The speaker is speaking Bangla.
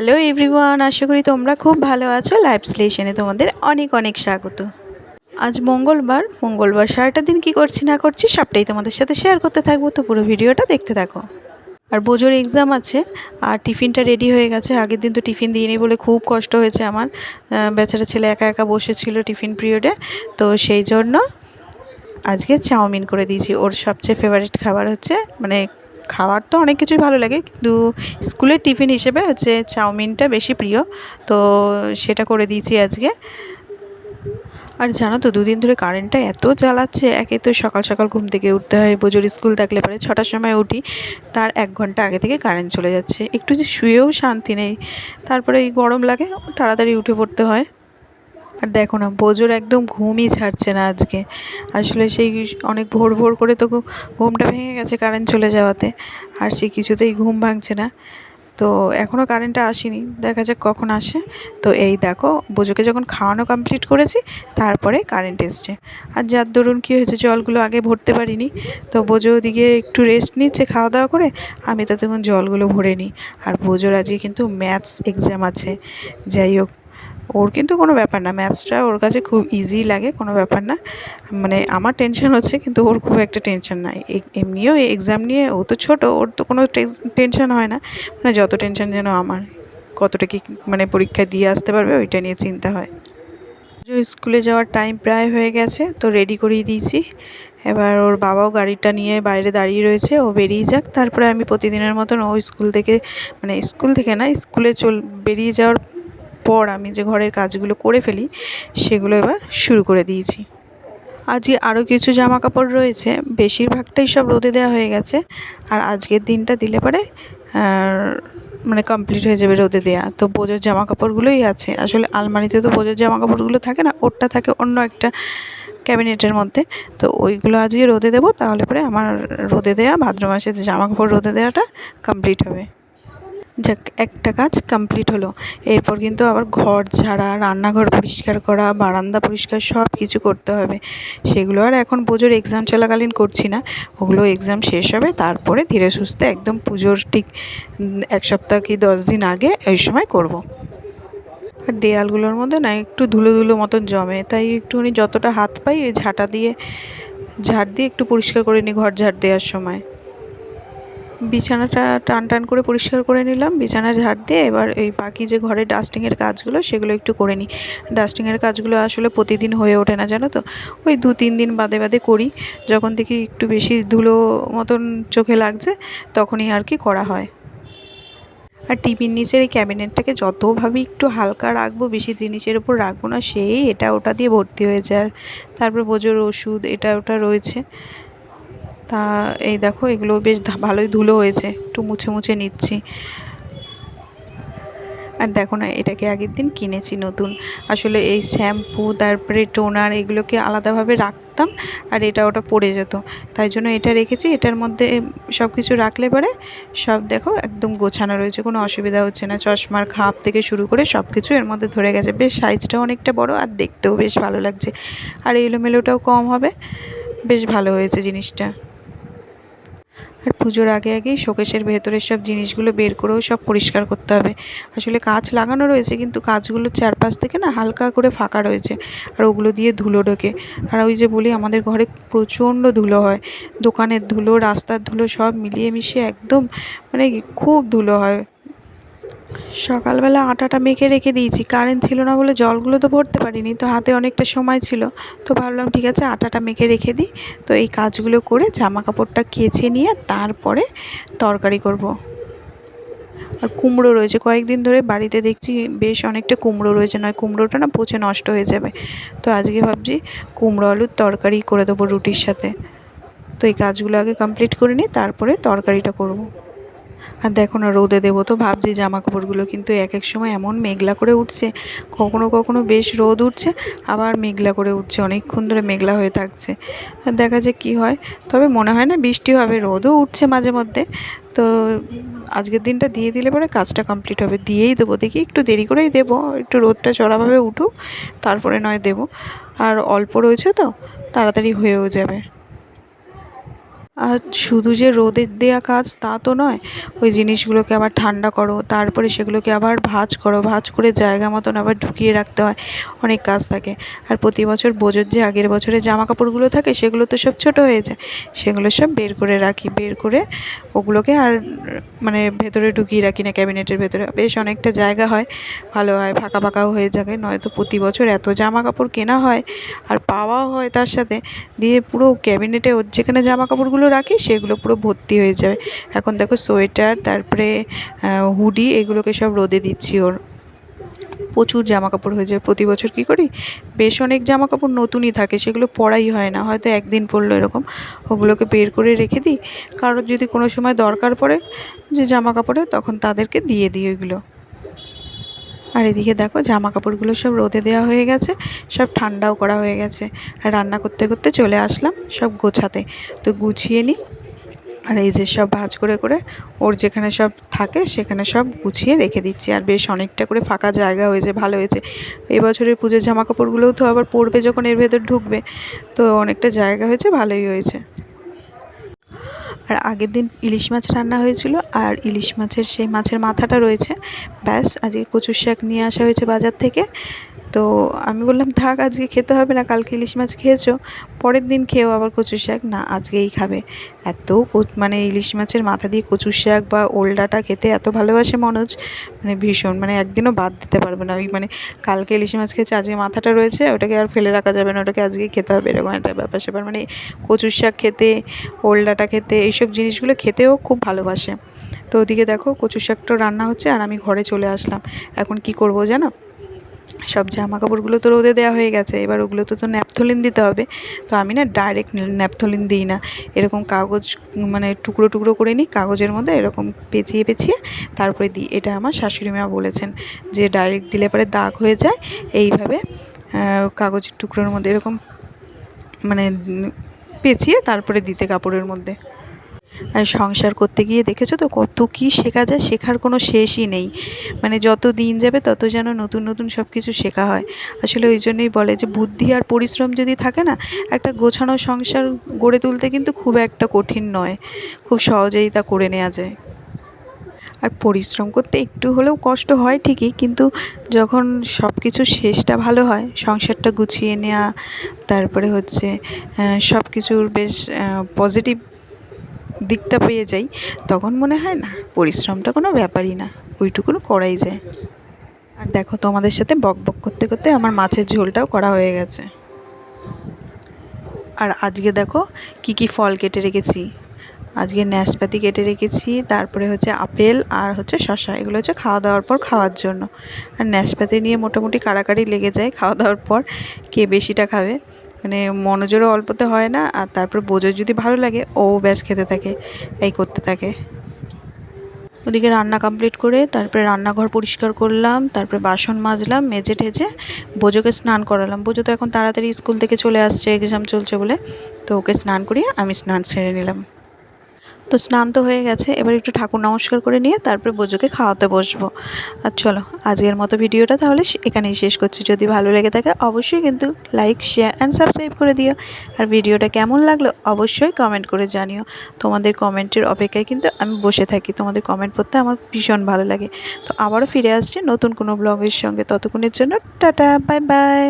হ্যালো এভরিওয়ান, আশা করি তোমরা খুব ভালো আছো। লাইভ স্লেশনে তোমাদের অনেক অনেক স্বাগত। আজ মঙ্গলবার সারাটা দিন কি করছি না করছি সবটাই তোমাদের সাথে শেয়ার করতে থাকবো, তো পুরো ভিডিওটা দেখতে থাকো। আর বোঝোর এক্সাম আছে, আর টিফিনটা রেডি হয়ে গেছে। আগের দিন তো টিফিন দিইনি বলে খুব কষ্ট হয়েছে আমার। বেচারা ছেলে একা একা বসেছিল টিফিন পিরিয়ডে, তো সেই জন্য আজকে চাউমিন করে দিয়েছি। ওর সবচেয়ে ফেভারিট খাবার হচ্ছে, মানে খাবার তো অনেক কিছুই ভালো লাগে, কিন্তু স্কুলের টিফিন হিসেবে হচ্ছে চাউমিনটা বেশি প্রিয়, তো সেটা করে দিয়েছি আজকে। আর জানো তো, দুদিন ধরে কারেন্টটা এত জ্বালাচ্ছে। একে তো সকাল সকাল ঘুম থেকে উঠতে হয়, বোঝোর স্কুল থাকলে পরে 6টার সময় উঠি, তার 1 ঘন্টা আগে থেকে কারেন্ট চলে যাচ্ছে। একটু যে শুয়েও শান্তি নেই, তারপরে এই গরম লাগে, তাড়াতাড়ি উঠে পড়তে হয়। আর দেখো না, বোঝোর একদম ঘুমই ছাড়ছে না আজকে। আসলে সেই অনেক ভোর ভোর করে তো ঘুমটা ভেঙে গেছে কারেন্ট চলে যাওয়াতে, আর সে কিছুতেই ঘুম ভাঙছে না। তো এখনও কারেন্টটা আসেনি, দেখা যাক কখন আসে। তো এই দেখো, বোঝোকে যখন খাওয়ানো কমপ্লিট করেছি তারপরে কারেন্ট এসছে। আর যার দরুন কী হয়েছে, জলগুলো আগে ভরতে পারিনি, তো বোঝো ওদিকে একটু রেস্ট নিচ্ছে খাওয়া দাওয়া করে, আমি ততক্ষণ জলগুলো ভরে নিই। আর বোঝোর আজকে কিন্তু ম্যাথস এক্সাম আছে। যাই হোক, ওর কিন্তু কোনো ব্যাপার না, ম্যাথসটা ওর কাছে খুব ইজি লাগে, কোনো ব্যাপার না। মানে আমার টেনশন হচ্ছে, কিন্তু ওর খুব একটা টেনশন নাই। এমনিও এই এক্সাম নিয়ে, ও তো ছোটো, ওর তো কোনো টেনশন হয় না। মানে যত টেনশন যেন আমার, কতটা কি মানে পরীক্ষা দিয়ে আসতে পারবে ওইটা নিয়ে চিন্তা হয়। স্কুলে যাওয়ার টাইম প্রায় হয়ে গেছে, তো রেডি করিয়ে দিয়েছি। এবার ওর বাবাও গাড়িটা নিয়ে বাইরে দাঁড়িয়ে রয়েছে, ও বেরিয়ে যাক, তারপরে আমি প্রতিদিনের মতন ও স্কুল থেকে, মানে স্কুল থেকে না, স্কুলে বেরিয়ে যাওয়ার পর আমি যে ঘরের কাজগুলো করে ফেলি সেগুলো এবার শুরু করে দিয়েছি। আজকে আরও কিছু জামা কাপড় রয়েছে, বেশিরভাগটাই সব রোদে দেওয়া হয়ে গেছে। আর আজকের দিনটা দিলে পরে মানে কমপ্লিট হয়ে যাবে রোদে দেওয়া। তো বোঝোর জামা কাপড়গুলোই আছে, আসলে আলমারিতে তো বোঝোর জামা কাপড়গুলো থাকে না, ওরটা থাকে অন্য একটা ক্যাবিনেটের মধ্যে। তো ওইগুলো আজকে রোদে দেবো, তাহলে পরে আমার রোদে দেওয়া ভাদ্র মাসে যে জামা কাপড় রোদে দেওয়াটা কমপ্লিট হবে। যাক, একটা কাজ কমপ্লিট হলো। এরপর কিন্তু আবার ঘর ঝাড়া, রান্নাঘর পরিষ্কার করা, বারান্দা পরিষ্কার সব কিছু করতে হবে। সেগুলো আর এখন পুজোর এক্সাম চলাকালীন করছি না, ওগুলো এক্সাম শেষ হবে তারপরে ধীরে সুস্থে একদম পুজোর ঠিক 1 সপ্তাহ কি 10 দিন আগে ওই সময় করব। আর দেয়ালগুলোর মধ্যে না একটু ধুলো ধুলো মতন জমে, তাই একটুখানি যতটা হাত পাই ওই ঝাঁট দিয়ে একটু পরিষ্কার করে নিই ঘর ঝাড় দেওয়ার সময়। বিছানাটা টান টান করে পরিষ্কার করে নিলাম, বিছানা ঝাড় দিয়ে এবার এই বাকি যে ঘরের ডাস্টিংয়ের কাজগুলো সেগুলো একটু করে নিই। ডাস্টিংয়ের কাজগুলো আসলে প্রতিদিন হয়ে ওঠে না, জানো তো, ওই 2-3 দিন বাদে বাদে করি। যখন দেখি একটু বেশি ধুলো মতন চোখে লাগছে তখনই আর কি করা হয়। আর টিভির নিচের এই ক্যাবিনেটটাকে যতভাবে একটু হালকা রাখবো, বেশি জিনিসের উপর রাখবো না, সেই এটা ওটা দিয়ে ভর্তি হয়ে যায়। আর তারপর বোঝোর ওষুধ এটা ওটা রয়েছে। তা এই দেখো, এগুলো বেশ ভালোই ধুলো হয়েছে, একটু মুছে মুছে নিচ্ছি। আর দেখো না, এটাকে আগের দিন কিনেছি নতুন। আসলে এই শ্যাম্পু তারপরে টোনার এগুলোকে আলাদাভাবে রাখতাম, আর এটা ওটা পড়ে যেত, তাই জন্য এটা রেখেছি। এটার মধ্যে সব কিছু রাখলে পরে সব দেখো একদম গোছানো রয়েছে, কোনো অসুবিধা হচ্ছে না। চশমার খাপ থেকে শুরু করে সব কিছু এর মধ্যে ধরে গেছে। বেশ সাইজটাও অনেকটা বড়, আর দেখতেও বেশ ভালো লাগছে, আর এলোমেলোটাও কম হবে। বেশ ভালো হয়েছে জিনিসটা। আর পুজোর আগে আগেই শোকেসের ভেতরের সব জিনিসগুলো বের করেও সব পরিষ্কার করতে হবে। আসলে কাঁচ লাগানো রয়েছে, কিন্তু কাঁচগুলোর চারপাশ থেকে না হালকা করে ফাঁকা রয়েছে, আর ওগুলো দিয়ে ধুলো ঢোকে। আর ওই যে বলি, আমাদের ঘরে প্রচণ্ড ধুলো হয়, দোকানের ধুলো, রাস্তার ধুলো সব মিলিয়ে মিশিয়ে একদম মানে খুব ধুলো হয়। সকালবেলা আটাটা মেখে রেখে দিয়েছি, কারেন্ট ছিল না বলে জলগুলো তো ভরতে পারিনি, তো হাতে অনেকটা সময় ছিল, তো ভাবলাম ঠিক আছে আটাটা মেখে রেখে দিই। তো এই কাজগুলো করে জামা কাপড়টা কেচে নিয়ে তারপরে তরকারি করব। আর কুমড়ো রয়েছে, কয়েকদিন ধরে বাড়িতে দেখছি বেশ অনেকটা কুমড়ো রয়েছে, নয় কুমড়োটা না পচে নষ্ট হয়ে যাবে। তো আজকে ভাবছি কুমড়ো আলুর তরকারি করে দেবো রুটির সাথে। তো এই কাজগুলো আগে কমপ্লিট করে নিই, তারপরে তরকারিটা করব। আর দেখো না, রোদে দেবো তো ভাবছি জামা কাপড়গুলো, কিন্তু এক এক সময় এমন মেঘলা করে উঠছে, কখনো কখনো বেশ রোদ উঠছে, আবার মেঘলা করে উঠছে, অনেকক্ষণ ধরে মেঘলা হয়ে থাকছে। আর দেখা যাক কী হয়, তবে মনে হয় না বৃষ্টি হবে, রোদও উঠছে মাঝে মধ্যে। তো আজকের দিনটা দিয়ে দিলে পরে কাজটা কমপ্লিট হবে, দিয়েই দেবো। দেখি একটু দেরি করেই দেবো, একটু রোদটা চড়াভাবে উঠুক, তারপরে নয় দেবো। আর অল্প রয়েছে তো, তাড়াতাড়ি হয়েও যাবে। আর শুধু যে রোদে দেওয়া কাজ তা তো নয়, ওই জিনিসগুলোকে আবার ঠান্ডা করো, তারপরে সেগুলোকে আবার ভাঁজ করো, ভাঁজ করে জায়গা মতন আবার ঢুকিয়ে রাখতে হয়, অনেক কাজ থাকে। আর প্রতি বছর বোঝোর যে আগের বছরের জামা কাপড়গুলো থাকে সেগুলো তো সব ছোটো হয়ে যায়, সেগুলো সব বের করে রাখি, বের করে ওগুলোকে আর মানে ভেতরে ঢুকিয়ে রাখি না, ক্যাবিনেটের ভেতরে বেশ অনেকটা জায়গা হয়, ভালো হয়, ফাঁকা ফাঁকাও হয়ে যাবে। নয়তো প্রতি বছর এত জামা কাপড় কেনা হয় আর পাওয়াও হয় তার সাথে, দিয়ে পুরো ক্যাবিনেটে ওর যেখানে জামা কাপড়গুলো রাখি সেগুলো পুরো ভর্তি হয়ে যাবে। এখন দেখো সোয়েটার, তারপরে হুডি, এগুলোকে সব রোদে দিচ্ছি, ওর প্রচুর জামা কাপড় হয়ে যায়। প্রতি বছর কী করি, বেশ অনেক জামা কাপড় নতুনই থাকে, সেগুলো পরাই হয় না, হয়তো একদিন পরলো এরকম, ওগুলোকে বের করে রেখে দিই। কারোর যদি কোনো সময় দরকার পড়ে যে জামা কাপড়ে, তখন তাদেরকে দিয়ে দিই ওইগুলো। আর এদিকে দেখো জামা কাপড়গুলো সব রোদে দেওয়া হয়ে গেছে, সব ঠান্ডাও করা হয়ে গেছে। আর রান্না করতে করতে চলে আসলাম সব গোছাতে, তো গুছিয়ে নিই। আর এই যে সব ভাঁজ করে করে ওর যেখানে সব থাকে সেখানে সব গুছিয়ে রেখে দিচ্ছি। আর বেশ অনেকটা করে ফাঁকা জায়গা হয়েছে, ভালো হয়েছে। এবছরের পুজোর জামা কাপড়গুলোও তো আবার পরবে যখন এর ভেতর ঢুকবে, তো অনেকটা জায়গা হয়েছে, ভালোই হয়েছে। আর আগের দিন ইলিশ মাছ রান্না হয়েছিল, আর ইলিশ মাছের সেই মাছের মাথাটা রয়েছে। ব্যাস, আজকে কচুর শাক নিয়ে আসা হয়েছে বাজার থেকে। তো আমি বললাম থাক, আজকে খেতে হবে না, কালকে ইলিশ মাছ খেয়েছো, পরের দিন খেয়েও আবার কচুর শাক, না আজকেই খাবে। এত মানে ইলিশ মাছের মাথা দিয়ে কচুর শাক বা ওলডাটা খেতে এত ভালোবাসে মনোজ, মানে ভীষণ, মানে একদিনও বাদ দিতে পারবে না। ওই মানে কালকে ইলিশ মাছ খেয়েছে, আজকে মাথাটা রয়েছে, ওটাকে আর ফেলে রাখা যাবে না, ওটাকে আজকেই খেতে হবে, এরকম একটা ব্যাপার স্যাপার। মানে কচুর শাক খেতে, ওলডাটা খেতে, এইসব জিনিসগুলো খেতেও খুব ভালোবাসে। তো ওদিকে দেখো কচুর শাকটা রান্না হচ্ছে, আর আমি ঘরে চলে আসলাম। এখন কি করব জানো, সব জামা কাপড়গুলো তো রোদে দেওয়া হয়ে গেছে, এবার ওগুলো তো ন্যাপথলিন দিতে হবে। তো আমি না ডাইরেক্ট ন্যাপথলিন দিই না, এরকম কাগজ মানে টুকরো টুকরো করে নিই, কাগজের মধ্যে এরকম পেঁচিয়ে পেঁচিয়ে তারপরে দিই। এটা আমার শাশুড়ি মা বলেছেন যে ডাইরেক্ট দিলে পরে দাগ হয়ে যায়, এইভাবে কাগজের টুকরোর মধ্যে এরকম মানে পেঁচিয়ে তারপরে দিতে কাপড়ের মধ্যে। আর সংসার করতে গিয়ে দেখেছো তো কত কী শেখা যায়, শেখার কোনো শেষই নেই। মানে যত দিন যাবে তত যেন নতুন নতুন সব কিছু শেখা হয়। আসলে ওই জন্যই বলে যে বুদ্ধি আর পরিশ্রম যদি থাকে না, একটা গোছানো সংসার গড়ে তুলতে কিন্তু খুব একটা কঠিন নয়, খুব সহজেই তা করে নেওয়া যায়। আর পরিশ্রম করতে একটু হলেও কষ্ট হয় ঠিকই, কিন্তু যখন সব কিছুর শেষটা ভালো হয়, সংসারটা গুছিয়ে নেওয়া, তারপরে হচ্ছে সব কিছুর বেশ পজিটিভ দিকটা পেয়ে যাই, তখন মনে হয় না পরিশ্রমটা কোনো ব্যাপারই না, ওইটুকুনো করাই যায়। আর দেখো তোমাদের সাথে বক বক করতে করতে আমার মাছের ঝোলটাও করা হয়ে গেছে। আর আজকে দেখো কি কি ফল কেটে রেখেছি। আজকে নাশপাতি কেটে রেখেছি, তারপরে হচ্ছে আপেল, আর হচ্ছে শসা, এগুলো হচ্ছে খাওয়া দাওয়ার পর খাওয়ার জন্য। আর নাশপাতি নিয়ে মোটামুটি কাড়াকাড়ি লেগে যায় খাওয়া দাওয়ার পর, কে বেশিটা খাবে। মানে মনোজোরও অল্পতে হয় না, আর তারপর বোঝোর যদি ভালো লাগে ও ব্যাস খেতে থাকে, এই করতে থাকে। ওদিকে রান্না কমপ্লিট করে তারপরে রান্নাঘর পরিষ্কার করলাম, তারপরে বাসন মাজলাম, মেজে ঠেজে বোজোকে স্নান করালাম। বোজো তো এখন তাড়াতাড়ি স্কুল থেকে চলে আসছে, এক্সাম চলছে বলে, তো ওকে স্নান করিয়ে আমি স্নান সেরে নিলাম। তো স্নান তো হয়ে গেছে, এবার একটু ঠাকুর নমস্কার করে নিয়ে তারপরে বোজোকে খাওয়াতে বসবো। আর চলো আজকের মতো ভিডিওটা তাহলে এখানেই শেষ করছি। যদি ভালো লেগে থাকে অবশ্যই কিন্তু লাইক, শেয়ার অ্যান্ড সাবস্ক্রাইব করে দিও। আর ভিডিওটা কেমন লাগলো অবশ্যই কমেন্ট করে জানিও। তোমাদের কমেন্টের অপেক্ষায় কিন্তু আমি বসে থাকি, তোমাদের কমেন্ট পড়তে আমার ভীষণ ভালো লাগে। তো আবারও ফিরে আসছি নতুন কোনো ব্লগের সঙ্গে, ততক্ষণের জন্য টাটা, বাই বাই।